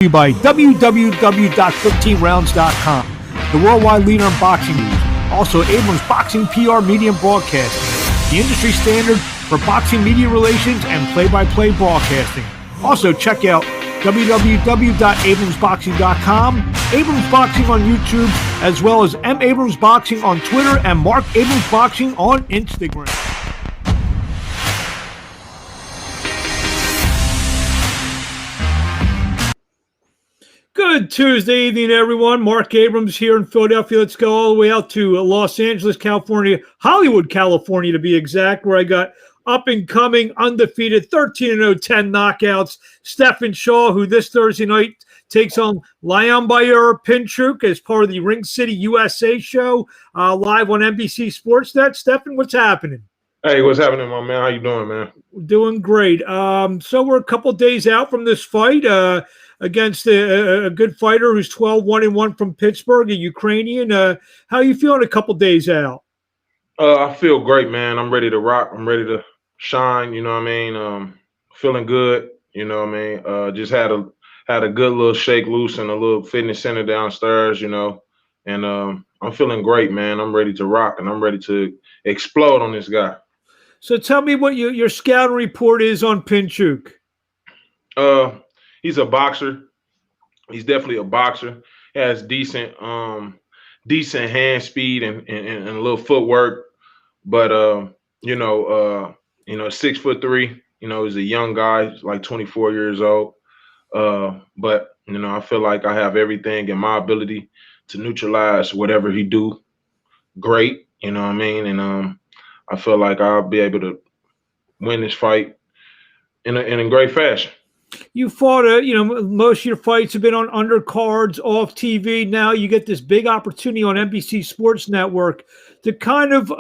By www.15rounds.com, the worldwide leader in boxing news. Also, Abrams Boxing PR Media and Broadcasting, the industry standard for boxing media relations and play-by-play broadcasting. Also, check out www.abramsboxing.com, Abrams Boxing on YouTube, as well as M. Abrams Boxing on Twitter and Mark Abrams Boxing on Instagram. Good Tuesday evening, everyone. Mark Abrams here in Philadelphia. Let's go all the way out to Los Angeles, California, Hollywood, California to be exact, where I got up-and-coming, undefeated, 13-0, 10 knockouts, Stephan Shaw, who this Thursday night takes on Lyubomyr Pinchuk as part of the Ring City USA show, live on NBC Sportsnet. Stephan, what's happening? Hey, what's happening, my man? How you doing, man? Doing great. So we're a couple days out from this fight against a good fighter who's 12-1-1 from Pittsburgh, a Ukrainian. How are you feeling a couple days out? I feel great, man. I'm ready to rock. I'm ready to shine. You know what I mean? Feeling good. You know what I mean? Just had a good little shake loose in a little fitness center downstairs. You know, and I'm feeling great, man. I'm ready to rock, and I'm ready to explode on this guy. So tell me what your scouting report is on Pinchuk. He's a boxer. He's definitely a boxer. He has decent hand speed and a little footwork. But 6'3". You know, he's a young guy. He's like 24 years old. But I feel like I have everything in my ability to neutralize whatever he do. Great. You know what I mean? And I feel like I'll be able to win this fight in a great fashion. You fought, most of your fights have been on undercards, off TV. Now you get this big opportunity on NBC Sports Network to kind of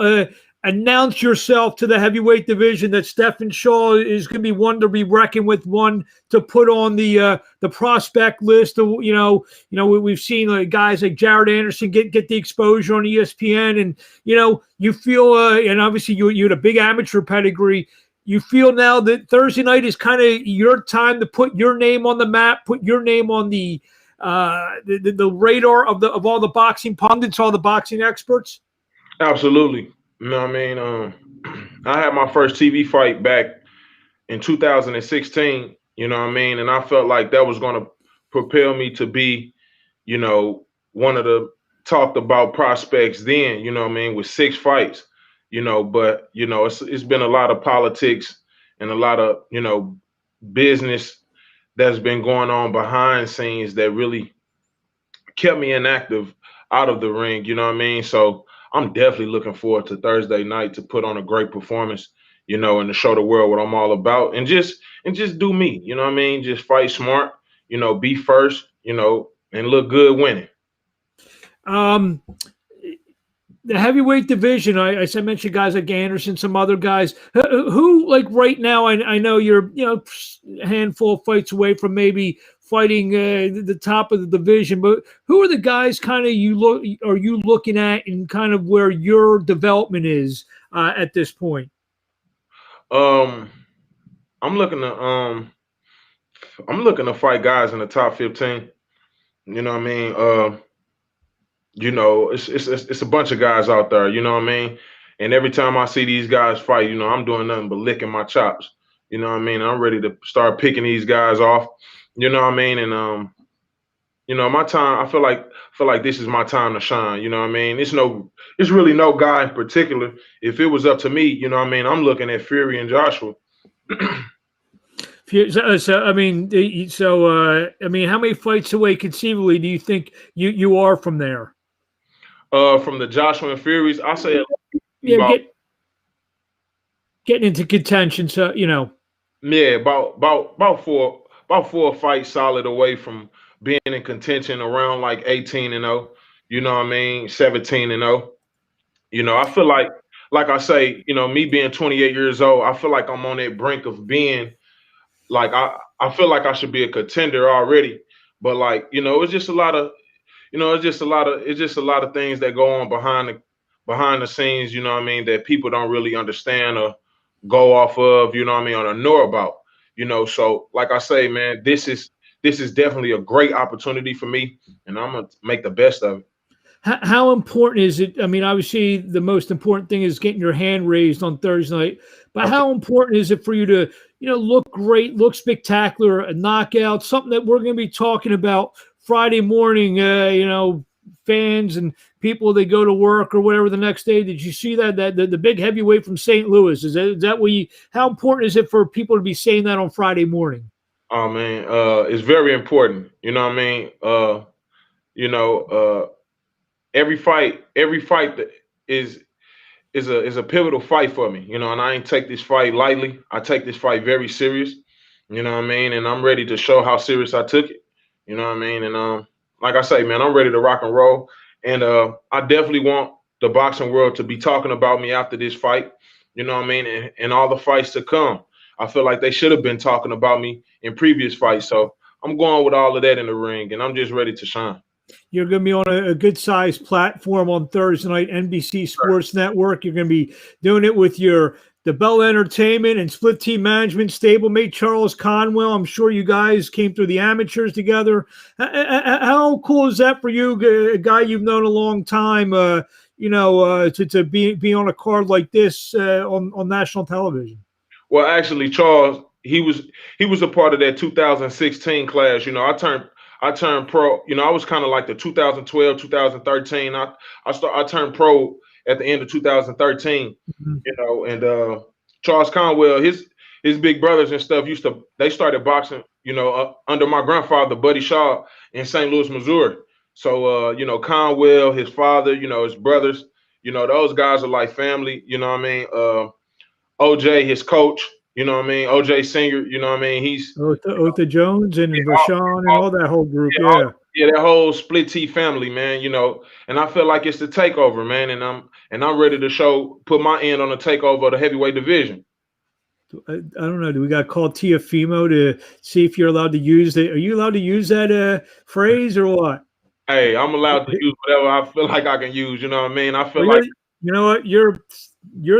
announce yourself to the heavyweight division that Stephan Shaw is going to be one to be reckoned with, one to put on the prospect list. We've seen guys like Jared Anderson get the exposure on ESPN, and you feel, and obviously you had a big amateur pedigree. You feel now that Thursday night is kind of your time to put your name on the map, put your name on the radar of all the boxing pundits, all the boxing experts? Absolutely. You know what I mean? I had my first TV fight back in 2016, you know what I mean? And I felt like that was going to propel me to be, one of the talked about prospects then, you know what I mean, with 6 fights. But it's been a lot of politics and a lot of, business that's been going on behind scenes that really kept me inactive out of the ring, you know what I mean? So I'm definitely looking forward to Thursday night to put on a great performance, and to show the world what I'm all about and just do me, you know what I mean? Just fight smart, be first, and look good winning. The heavyweight division, I mentioned guys like Anderson, some other guys who like right now, I know you're, a handful of fights away from maybe fighting the top of the division, but who are the guys kind of you looking at and kind of where your development is at this point? I'm looking to fight guys in the top 15. You know what I mean? It's a bunch of guys out there, you know what I mean? And every time I see these guys fight, I'm doing nothing but licking my chops. You know what I mean? I'm ready to start picking these guys off. You know what I mean? And my time, I feel like this is my time to shine. You know what I mean? It's really no guy in particular. If it was up to me, you know what I mean, I'm looking at Fury and Joshua. So how many fights away conceivably do you think you are from there? From the Joshua and Furies, I say getting into contention. So about four fights solid away from being in contention, around like 18-0. You know what I mean? 17-0. I feel like I say, me being 28 years old, I feel like I'm on that brink of being like I feel like I should be a contender already. But it's just a lot of. It's just a lot of things that go on behind the scenes, you know what I mean, that people don't really understand or go off of, you know what I mean, or know about, So like I say, man, this is this is definitely a great opportunity for me, and I'm gonna make the best of it. How important is it? I mean, obviously, the most important thing is getting your hand raised on Thursday night. But how important is it for you to, look great, look spectacular, a knockout, something that we're going to be talking about Friday morning? Fans and people, they go to work or whatever the next day. Did you see that the big heavyweight from St. Louis? Is that what you? How important is it for people to be saying that on Friday morning? Oh man, it's very important. You know what I mean? Every fight that is a pivotal fight for me, and I ain't take this fight lightly. I take this fight very serious, you know what I mean, and I'm ready to show how serious I took it, you know what I mean, and like I say, man, I'm ready to rock and roll, and I definitely want the boxing world to be talking about me after this fight, you know what I mean, and all the fights to come. I feel like they should have been talking about me in previous fights, so I'm going with all of that in the ring, and I'm just ready to shine. You're going to be on a good-sized platform on Thursday night, NBC Sports Network. You're going to be doing it with the Bell Entertainment and Split Team Management stablemate Charles Conwell. I'm sure you guys came through the amateurs together. How cool is that for you, a guy you've known a long time, to be on a card like this on national television? Well, actually, Charles, he was a part of that 2016 class. I turned pro. I was kind of like the 2012, 2013. I turned pro at the end of 2013. Mm-hmm. And Charles Conwell, his big brothers and stuff they started boxing, under my grandfather, Buddy Shaw, in St. Louis, Missouri. So Conwell, his father, his brothers, those guys are like family. You know what I mean? OJ, his coach. You know what I mean? OJ Singer, you know what I mean? He's Otha Jones and Rashawn and all that whole group, yeah, that whole Split T family, man. And I feel like it's the takeover, man. And I'm ready to put my end on the takeover of the heavyweight division. I don't know. Do we got to call Teofimo to see if you're allowed to use it? Are you allowed to use that phrase or what? Hey, I'm allowed to use whatever I feel like I can use. You know what I mean? I feel like you know what, you're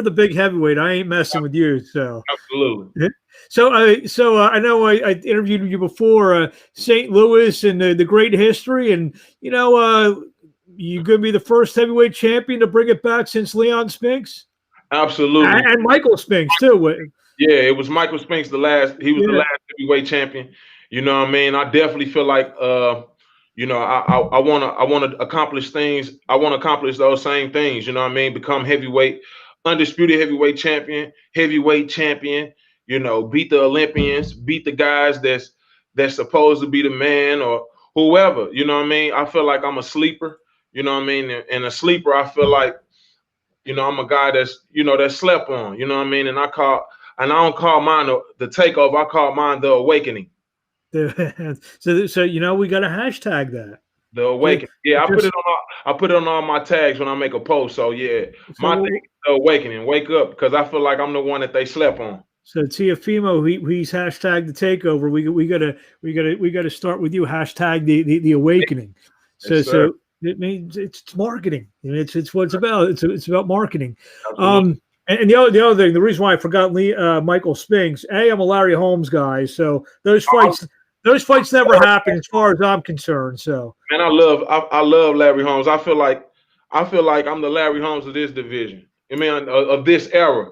the big heavyweight. I ain't messing with you. So absolutely. So I know I interviewed you before, St. Louis and the great history, and you gonna be the first heavyweight champion to bring it back since Leon Spinks. Absolutely, and Michael Spinks too. Yeah, it was Michael Spinks the last last heavyweight champion. You know what I mean? I definitely feel like I want to accomplish things. I want to accomplish those same things. You know what I mean? Become undisputed heavyweight champion. Beat the Olympians, beat the guys that's supposed to be the man or whoever. You know what I mean? I feel like I'm a sleeper. You know what I mean? And a sleeper, I feel like, I'm a guy that's slept on. You know what I mean? And I don't call mine the takeover. I call mine the awakening. So we got to hashtag that. The awakening. Yeah, I put it on all my tags when I make a post. So yeah, my thing is the awakening. Wake up, because I feel like I'm the one that they slept on. So Teofimo, he's hashtag the takeover. We gotta start with you. Hashtag the awakening. Yes, so it means it's marketing. It's what it's about. It's about marketing. Absolutely. And the other thing, the reason why I forgot Michael Spinks, I'm a Larry Holmes guy, so those fights never happen as far as I'm concerned. So, man, I love Larry Holmes. I feel like I'm the Larry Holmes of this division. I mean, of this era.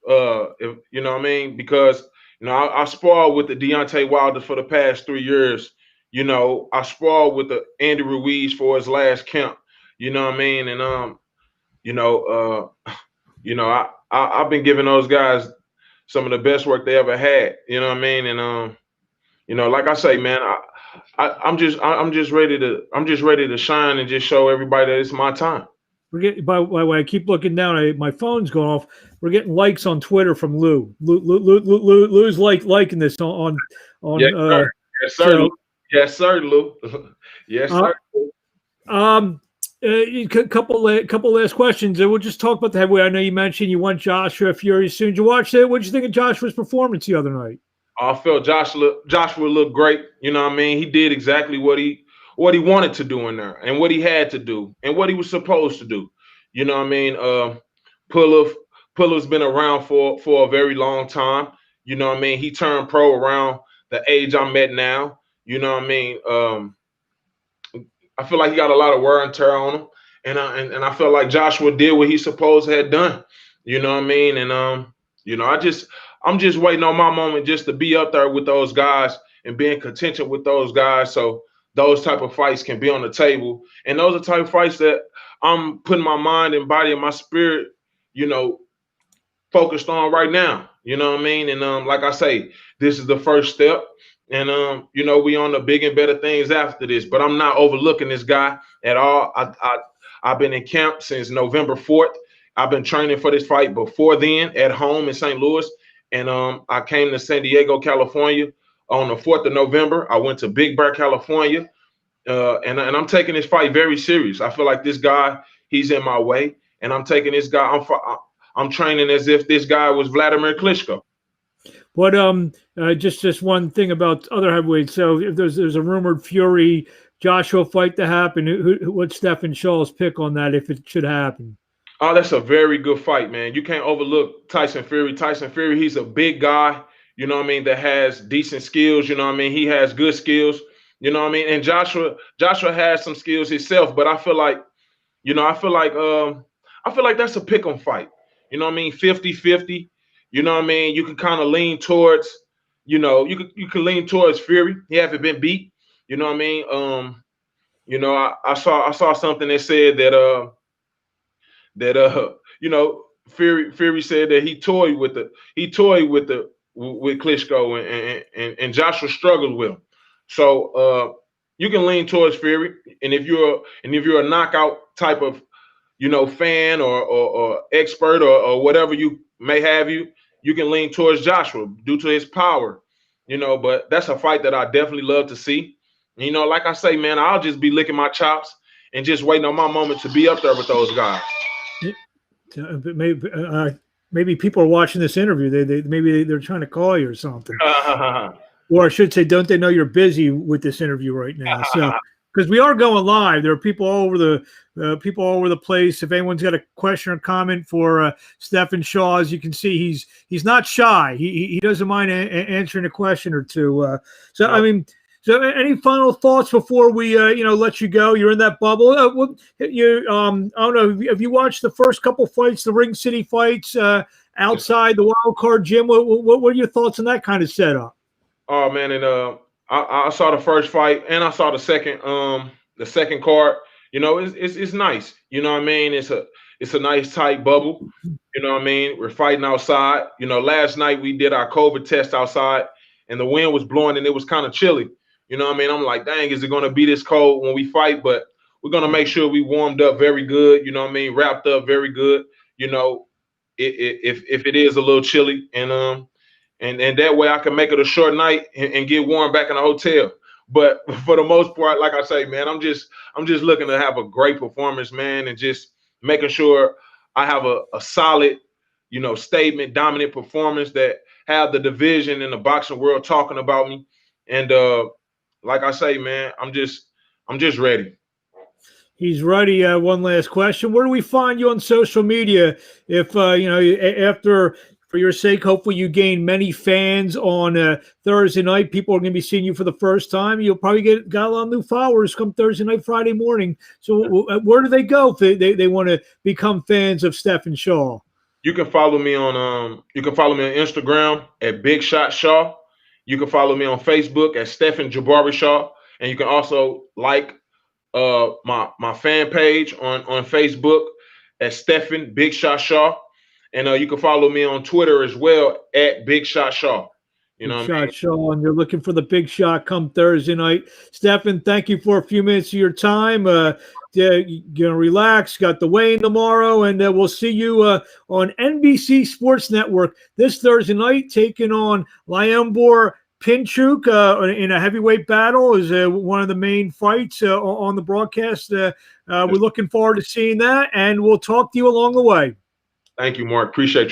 If you know what I mean, because I sparred with the Deontay Wilder for the past 3 years. I sparred with the Andy Ruiz for his last camp. You know what I mean, and I've been giving those guys some of the best work they ever had. You know what I mean, and like I say, man, I'm just ready to shine and just show everybody that it's my time. By the way, I keep looking down. My phone's going off. We're getting likes on Twitter from Lou. Lou's liking this on. Yes, sir. Yes, sir. So, yes, sir, Lou. Yes, sir. A couple last questions. We'll just talk about the heavyweight. I know you mentioned you want Joshua Fury soon. Did you watch it? What did you think of Joshua's performance the other night? I felt Joshua looked great. You know what I mean? He did exactly what he wanted to do in there, and what he had to do, and what he was supposed to do. You know what I mean? Puller's been around for a very long time. You know what I mean? He turned pro around the age I'm at now. You know what I mean? I feel like he got a lot of wear and tear on him, and I felt like Joshua did what he supposed to have done. You know what I mean? And you know, I'm just waiting on my moment just to be up there with those guys and be in contention with those guys, so those type of fights can be on the table. And those are the type of fights that I'm putting my mind and body and my spirit, you know, focused on right now. You know what I mean? And like I say, this is the first step. And you know, we on the big and better things after this. But I'm not overlooking this guy at all. I've been in camp since November 4th. I've been training for this fight before then at home in St. Louis. And I came to San Diego, California on the 4th of November. I went to Big Bear, California. And I'm taking this fight very serious. I feel like this guy, he's in my way. And I'm taking this guy, I'm training as if this guy was Vladimir Klitschko. But just one thing about other heavyweights. So if there's a rumored Fury Joshua fight to happen, what's Stephan Shaw's pick on that if it should happen? Oh, that's a very good fight, man. You can't overlook Tyson Fury. Tyson Fury, he's a big guy, you know what I mean, that has decent skills, you know what I mean? He has good skills, you know what I mean? And Joshua has some skills himself, but I feel like, you know, I feel like that's a pick 'em fight. You know what I mean? 50-50. You know what I mean? You can kind of lean towards, you know, you can lean towards Fury. He haven't been beat. You know what I mean? You know, I saw something that said that you know, Fury said that he toyed with Klitschko, and Joshua struggled with him. So you can lean towards Fury, and if you're a knockout type of, you know, fan or expert or whatever you may have, you can lean towards Joshua due to his power, you know. But that's a fight that I definitely love to see. You know, like I say, man, I'll just be licking my chops and just waiting on my moment to be up there with those guys. Maybe people are watching this interview. Maybe they're trying to call you or something. Or I should say, don't they know you're busy with this interview right now? So, because we are going live, there are people all over the place. If anyone's got a question or comment for Stephan Shaw, as you can see, he's not shy. He doesn't mind answering a question or two. So, I mean. So, any final thoughts before we, let you go? You're in that bubble. I don't know. Have you watched the first couple fights, the Ring City fights outside the wild card gym? What are your thoughts on that kind of setup? Oh man, and I saw the first fight and I saw the second card. You know, it's nice. You know what I mean? It's a nice tight bubble. You know what I mean? We're fighting outside. You know, last night we did our COVID test outside, and the wind was blowing and it was kind of chilly. You know what I mean? I'm like, dang, is it going to be this cold when we fight? But we're going to make sure we warmed up very good. You know what I mean? Wrapped up very good. You know, if it is a little chilly, and that way I can make it a short night and get warm back in the hotel. But for the most part, like I say, man, I'm just looking to have a great performance, man, and just making sure I have a solid, you know, statement, dominant performance that have the division in the boxing world talking about me. And like I say, man, I'm just ready. He's ready. One last question. Where do we find you on social media? If, after, for your sake, hopefully you gain many fans on Thursday night. People are going to be seeing you for the first time. You'll probably got a lot of new followers come Thursday night, Friday morning. So where do they go if they want to become fans of Stephan Shaw? You can follow me on Instagram at Big Shot Shaw. You can follow me on Facebook at Stephan Jabari Shaw, and you can also like my fan page on Facebook at Stephan Big Shot Shaw, and you can follow me on Twitter as well at Big Shot Shaw. You know, Big Shot Shaw, and you're looking for the big shot come Thursday night. Stephan, thank you for a few minutes of your time. You're gonna relax. Got the weigh-in tomorrow, and we'll see you on NBC Sports Network this Thursday night, taking on Lyubomyr Pinchuk in a heavyweight battle. Is one of the main fights on the broadcast. We're looking forward to seeing that, and we'll talk to you along the way. Thank you, Mark. Appreciate you.